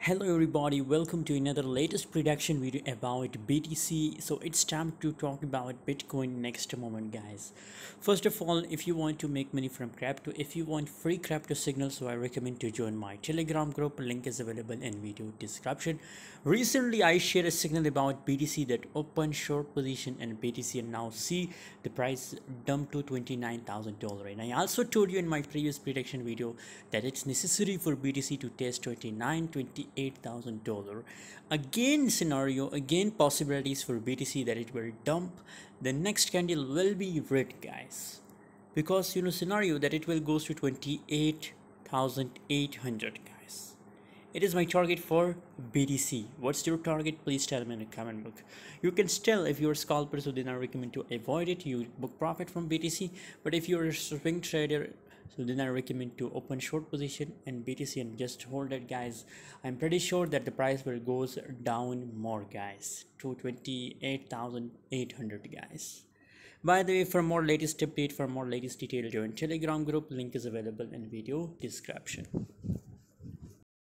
Hello everybody, welcome to another latest prediction video about BTC. So it's time to talk about Bitcoin next moment, guys. First of all, if you want to make money from crypto, if you want free crypto signals, so I recommend to join my Telegram group. Link is available in video description. Recently I shared a signal about BTC that opened short position in BTC, and now see the price dumped to $29,000. And I also told you in my previous prediction video that it's necessary for BTC to test $28,000. Again scenario, again possibilities for BTC that it will dump. The next candle will be red, guys, because scenario that it will goes to 28,800, guys. It is my target for BTC. What's your target? Please tell me in the comment book. You can still, if you're a scalper, so then I recommend to avoid it. You book profit from BTC. But if you're a swing trader, so then I recommend to open short position in BTC and just hold it, guys. I'm pretty sure that the price will goes down more, guys, to 28,800, guys. By the way, for more latest update, for more latest detail, join Telegram group. Link is available in video description.